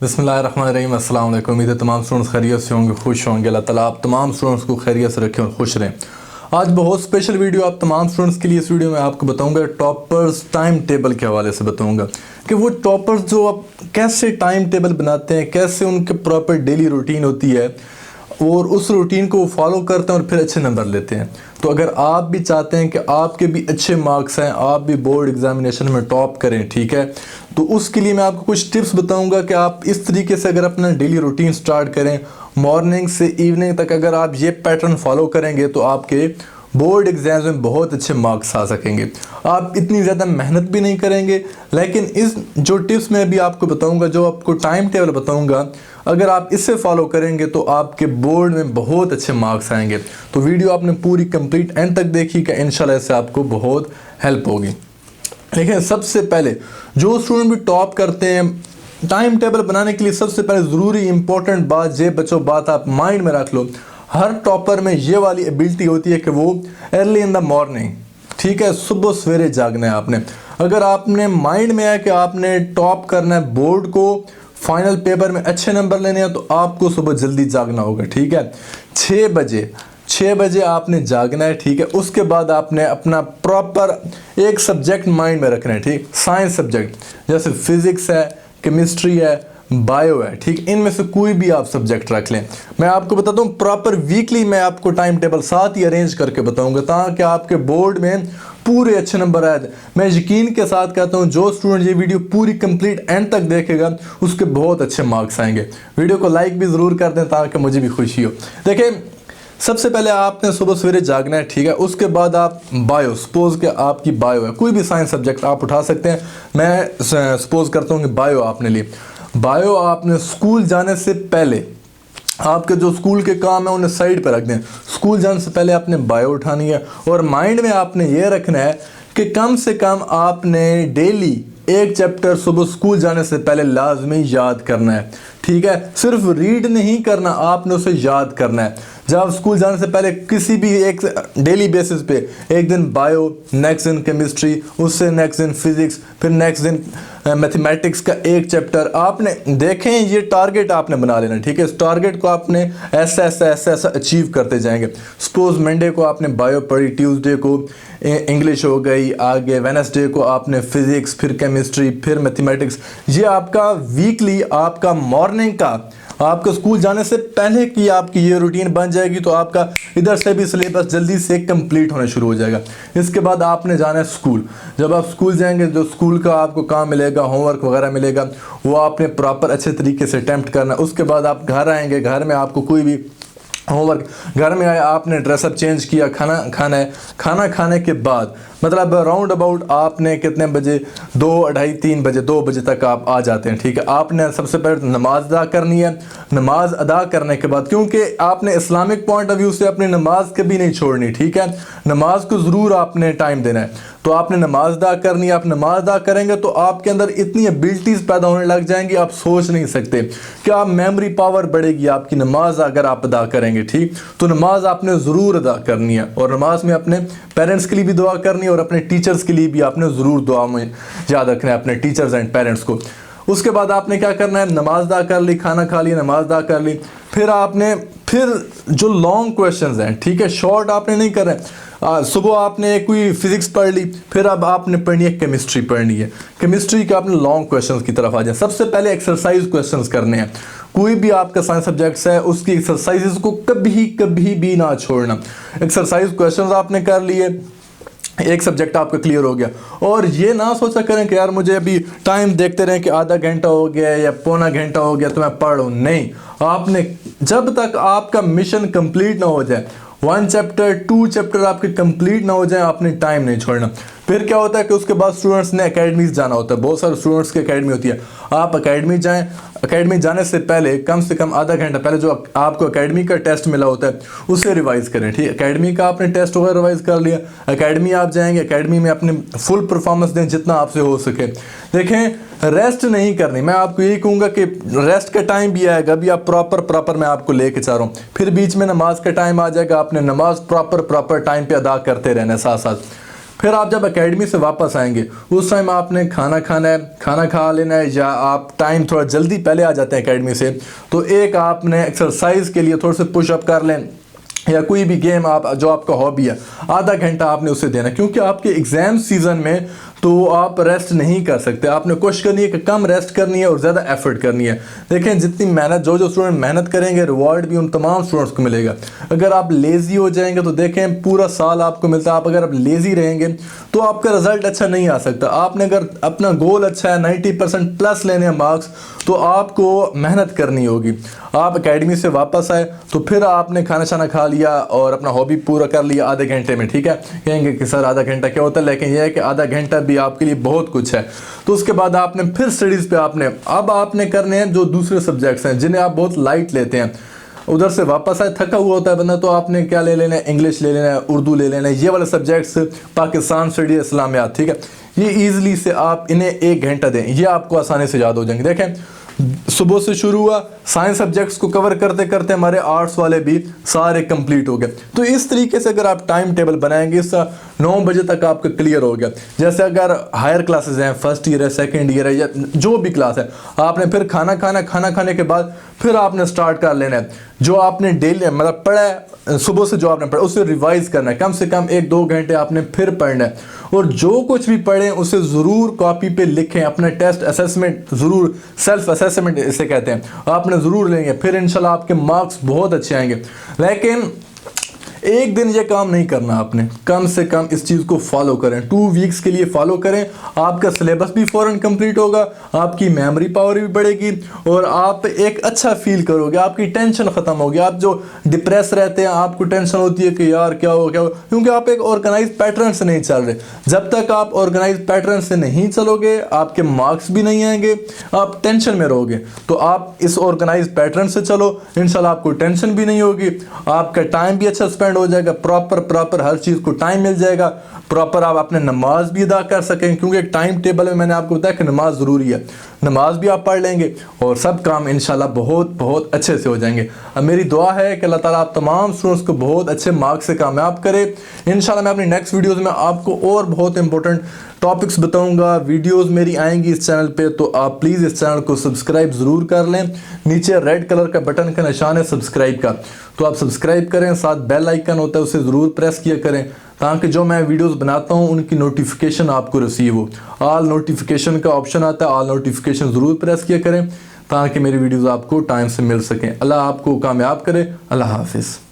बिस्मिल्लाहिर्रहमानिर्रहीम। अस्सलाम वालेकुम। उम्मीद है तमाम स्टूडेंट्स खैरियत से होंगे, खुश होंगे। अल्लाह ताला आप तमाम स्टूडेंट्स को खैरियत से रखें और खुश रहें। आज बहुत स्पेशल वीडियो आप तमाम स्टूडेंट्स के लिए। इस वीडियो में आपको बताऊंगा टॉपर्स टाइम टेबल के हवाले से बताऊंगा कि वो टॉपर्स जो अब कैसे टाइम टेबल बनाते हैं, कैसे उनके प्रॉपर डेली रूटीन होती है और उस रूटीन को वो फॉलो करते हैं और फिर अच्छे नंबर लेते हैं। तो अगर आप भी चाहते हैं कि आपके भी अच्छे मार्क्स हैं, आप भी बोर्ड एग्जामिनेशन में टॉप करें, ठीक है, तो उसके लिए मैं आपको कुछ टिप्स बताऊंगा कि आप इस तरीके से अगर अपना डेली रूटीन स्टार्ट करें, मॉर्निंग से इवनिंग तक अगर आप ये पैटर्न फॉलो करेंगे तो आपके बोर्ड एग्जाम्स में बहुत अच्छे मार्क्स आ सकेंगे। आप इतनी ज़्यादा मेहनत भी नहीं करेंगे, लेकिन इस जो टिप्स मैं भी आपको बताऊंगा, जो आपको टाइम टेबल बताऊंगा, अगर आप इसे फॉलो करेंगे तो आपके बोर्ड में बहुत अच्छे मार्क्स आएंगे। तो वीडियो आपने पूरी कंप्लीट एंड तक देखी कि इंशाल्लाह इससे आपको बहुत हेल्प होगी। देखिए, सबसे पहले जो स्टूडेंट भी टॉप करते हैं, टाइम टेबल बनाने के लिए सबसे पहले ज़रूरी इंपॉर्टेंट बात ये बच्चों, बात आप माइंड में रख लो, हर टॉपर में ये वाली एबिलिटी होती है कि वो अर्ली इन द मॉर्निंग, ठीक है, सुबह सवेरे जागना है आपने। अगर आपने माइंड में है कि आपने टॉप करना है, बोर्ड को फाइनल पेपर में अच्छे नंबर लेने हैं, तो आपको सुबह जल्दी जागना होगा, ठीक है। 6 बजे आपने जागना है, ठीक है। उसके बाद आपने अपना प्रॉपर एक सब्जेक्ट माइंड में रखना है, ठीक। साइंस सब्जेक्ट जैसे फिजिक्स है, केमिस्ट्री है, बायो है, ठीक। इनमें से कोई भी आप सब्जेक्ट रख लें। मैं आपको बताता हूँ प्रॉपर वीकली मैं आपको टाइम टेबल साथ ही अरेंज करके बताऊंगा ताकि आपके बोर्ड में पूरे अच्छे नंबर आए। मैं यकीन के साथ कहता हूँ जो स्टूडेंट ये वीडियो पूरी कंप्लीट एंड तक देखेगा उसके बहुत अच्छे मार्क्स आएंगे। वीडियो को लाइक भी ज़रूर कर दें ताकि मुझे भी खुशी हो। देखिए, सबसे पहले आपने सुबह सवेरे जागना है, ठीक है। उसके बाद आप बायो, सपोज कि आपकी बायो है, कोई भी साइंस सब्जेक्ट आप उठा सकते हैं। मैं सपोज करता हूँ कि बायो आपने ली। बायो आपने स्कूल जाने से पहले, आपके जो स्कूल के काम है उन्हें साइड पर रख दें। स्कूल जाने से पहले आपने बायो उठानी है और माइंड में आपने ये रखना है कि कम से कम आपने डेली एक चैप्टर सुबह स्कूल जाने से पहले लाजमी याद करना है, ठीक है। सिर्फ रीड नहीं करना, आपने उसे याद करना है। जब स्कूल जाने से पहले किसी भी एक डेली बेसिस पे, एक दिन बायो, नेक्स्ट दिन केमिस्ट्री, उससे नेक्स्ट दिन फिजिक्स, फिर नेक्स्ट दिन मैथमेटिक्स का एक चैप्टर आपने देखें, ये टारगेट आपने बना लेना, ठीक है। इस टारगेट को आपने ऐसा ऐसा ऐसा ऐसा अचीव करते जाएंगे। सपोज मंडे को आपने बायो पढ़ी, ट्यूसडे को इंग्लिश हो गई, आगे वेडनेसडे को आपने फिजिक्स, फिर केमिस्ट्री, फिर मैथमेटिक्स। ये आपका वीकली, आपका मॉर्निंग का, आपके स्कूल जाने से पहले की आपकी ये रूटीन बन जाएगी, तो आपका इधर से भी सिलेबस जल्दी से कंप्लीट होना शुरू हो जाएगा। इसके बाद आपने जाना है स्कूल। जब आप स्कूल जाएंगे, जो स्कूल का आपको काम मिलेगा, होमवर्क वगैरह मिलेगा, वो आपने प्रॉपर अच्छे तरीके से अटेम्प्ट करना। उसके बाद आप घर आएंगे, घर में आपको कोई भी होमवर्क, घर में आए, आपने ड्रेसअप चेंज किया, खाना खाना है। खाना खाने के बाद मतलब राउंड अबाउट आपने कितने बजे, 2, 2:30, 3 बजे, 2 बजे तक आप आ जाते हैं, ठीक है। आपने सबसे पहले नमाज अदा करनी है। नमाज अदा करने के बाद, क्योंकि आपने इस्लामिक पॉइंट ऑफ व्यू से अपनी नमाज कभी नहीं छोड़नी, ठीक है, नमाज को ज़रूर आपने टाइम देना है। तो आपने नमाज अदा करनी है। आप नमाज अदा करेंगे तो आपके अंदर इतनी एबिलिटीज़ पैदा होने लग जाएंगी, आप सोच नहीं सकते। क्या मेमोरी पावर बढ़ेगी आपकी नमाज अगर आप अदा करेंगे, ठीक। तो नमाज आपने ज़रूर अदा करनी है और नमाज में अपने पेरेंट्स के लिए भी दुआ करनी है और अपने टीचर्स के लिए भी आपने ज़रूर दुआ में याद रखना है, अपने टीचर्स एंड पेरेंट्स को। उसके बाद आपने क्या करना है, नमाज अदा कर ली, खाना खा लिया, नमाज अदा कर ली, फिर आपने जो लॉन्ग क्वेश्चंस हैं, ठीक है, शॉर्ट आपने नहीं कर रहे। सुबह आपने कोई फिजिक्स पढ़ ली, फिर अब आपने पढ़नी है केमिस्ट्री पढ़नी है। केमिस्ट्री के आपने लॉन्ग क्वेश्चंस की तरफ आ जाए। सबसे पहले एक्सरसाइज क्वेश्चंस करने हैं। कोई भी आपका साइंस सब्जेक्ट्स है उसकी एक्सरसाइजेस को कभी भी ना छोड़ना। एक्सरसाइज क्वेश्चंस आपने कर लिए, एक सब्जेक्ट आपका क्लियर हो गया। और ये ना सोचा करें कि यार मुझे अभी टाइम देखते रहें कि आधा घंटा हो गया या पौना घंटा हो गया तो मैं पढ़ लूँ। नहीं, आपने जब तक आपका मिशन कंप्लीट ना हो जाए, 1 चैप्टर 2 चैप्टर आपके कंप्लीट ना हो जाए, आपने टाइम नहीं छोड़ना। फिर क्या होता है कि उसके बाद स्टूडेंट्स ने एकेडमीज जाना होता है। बहुत सारे स्टूडेंट्स की एकेडमी होती है। आप एकेडमी जाएं, एकेडमी जाने से पहले कम से कम आधा घंटा पहले जो आपको एकेडमी का टेस्ट मिला होता है उसे रिवाइज करें, ठीक है। एकेडमी का आपने टेस्ट वगैरह रिवाइज कर लिया, एकेडमी आप जाएंगे, एकेडमी में अपने फुल परफॉर्मेंस दें जितना आपसे हो सके। देखें, रेस्ट नहीं करनी। मैं आपको यही कहूँगा कि रेस्ट का टाइम भी आएगा, अभी आप प्रॉपर मैं आपको लेके चाह रहा हूँ। फिर बीच में नमाज का टाइम आ जाएगा, आपने नमाज प्रॉपर टाइम पे अदा करते रहना साथ साथ। फिर आप जब एकेडमी से वापस आएंगे उस टाइम आपने खाना खाना है, खाना खा लेना है, या आप टाइम थोड़ा जल्दी पहले आ जाते हैं एकेडमी से तो एक आपने एक्सरसाइज के लिए थोड़े से पुशअप कर लें, या कोई भी गेम आप जो आपका हॉबी है आधा घंटा आपने उसे देना, क्योंकि आपके एग्ज़ाम सीज़न में तो आप रेस्ट नहीं कर सकते। आपने कोशिश करनी है कि कम रेस्ट करनी है और ज़्यादा एफर्ट करनी है। देखें जितनी मेहनत जो स्टूडेंट मेहनत करेंगे रिवॉर्ड भी उन तमाम स्टूडेंट्स को मिलेगा। अगर आप लेज़ी हो जाएंगे तो देखें पूरा साल आपको मिलता है, अगर आप लेज़ी रहेंगे तो आपका रिजल्ट अच्छा नहीं आ सकता। आपने अगर अपना गोल अच्छा है 90% प्लस लेने हैं मार्क्स तो आपको मेहनत करनी होगी। आप एकेडमी से वापस आए तो फिर आपने खाना शाना खा लिया और अपना हॉबी पूरा कर लिया आधे घंटे में, ठीक है। कहेंगे कि सर आधा घंटा क्या होता है, लेकिन यह है कि आधा घंटा भी आपके लिए बहुत कुछ है। तो उसके बाद आपने फिर स्टडीज़ पे आपने करने हैं जो दूसरे सब्जेक्ट्स हैं जिन्हें आप बहुत लाइट लेते हैं। उधर से वापस आए थका हुआ होता है बंदा तो आपने क्या ले लेना है, इंग्लिश ले लेना है, उर्दू ले लेना है, ये वाले सब्जेक्ट्स पाकिस्तान स्टडी इस्लामियात, ठीक है। ये ईजिली से आप इन्हें 1 घंटा दें, ये आपको आसानी से याद हो जाएंगे। देखें सुबह से शुरू हुआ, साइंस सब्जेक्ट्स को कवर करते करते हमारे आर्ट्स वाले भी सारे कंप्लीट हो गए। तो इस तरीके से अगर आप टाइम टेबल बनाएंगे इसका 9 बजे तक आपका क्लियर हो गया। जैसे अगर हायर क्लासेस हैं, फर्स्ट ईयर है, सेकंड ईयर है, या जो भी क्लास है, आपने फिर खाना खाने के बाद फिर आपने स्टार्ट कर लेना है जो आपने डेली मतलब पढ़ा है, सुबह से जो आपने पढ़ा उसे रिवाइज करना है। कम से कम 1-2 घंटे आपने फिर पढ़ना है और जो कुछ भी पढ़ें उसे ज़रूर कॉपी पे लिखें। अपना टेस्ट असेसमेंट ज़रूर, सेल्फ असेसमेंट इसे कहते हैं, आपने ज़रूर लेंगे, फिर इंशाल्लाह आपके मार्क्स बहुत अच्छे आएंगे। लेकिन एक दिन ये काम नहीं करना, आपने कम से कम इस चीज़ को फॉलो करें, 2 वीक्स के लिए फॉलो करें। आपका सिलेबस भी फ़ौरन कंप्लीट होगा, आपकी मेमोरी पावर भी बढ़ेगी और आप एक अच्छा फील करोगे, आपकी टेंशन ख़त्म होगी। आप जो डिप्रेस रहते हैं, आपको टेंशन होती है कि यार क्या हो, क्योंकि आप एक ऑर्गेनाइज पैटर्न से नहीं चल रहे। जब तक आप ऑर्गेनाइज पैटर्न से नहीं चलोगे आपके मार्क्स भी नहीं आएंगे, आप टेंशन में रहोगे। तो आप इस ऑर्गेनाइज पैटर्न से चलो, इंशाल्लाह आपको टेंशन भी नहीं होगी, आपका टाइम भी अच्छा स्पेंड हो जाएगा, प्रॉपर हर चीज़ को टाइम मिल जाएगा, प्रॉपर आप अपने नमाज भी अदा कर सकें, क्योंकि एक टाइम टेबल में मैंने आपको बताया कि नमाज ज़रूरी है, नमाज भी आप पढ़ लेंगे और सब काम इंशाल्लाह बहुत अच्छे से हो जाएंगे। अब मेरी दुआ है कि अल्लाह ताला आप तमाम स्टूडेंट्स को बहुत अच्छे मार्क्स से कामयाब करे। इंशाल्लाह मैं अपनी नेक्स्ट वीडियोज़ में आपको और बहुत इंपॉर्टेंट टॉपिक्स बताऊंगा, वीडियोस मेरी आएंगी इस चैनल पे, तो आप प्लीज़ इस चैनल को सब्सक्राइब ज़रूर कर लें। नीचे रेड कलर का बटन का निशान है सब्सक्राइब का, तो आप सब्सक्राइब करें, साथ बेल आइकन होता है उसे ज़रूर प्रेस किया करें ताकि जो मैं वीडियोस बनाता हूं उनकी नोटिफिकेशन आपको रिसीव हो। ऑल नोटिफिकेशन का ऑप्शन आता है, ऑल नोटिफिकेशन ज़रूर प्रेस किया करें ताकि मेरी वीडियोस आपको टाइम से मिल सकें। अल्लाह आपको कामयाब करे। अल्लाह हाफिज़।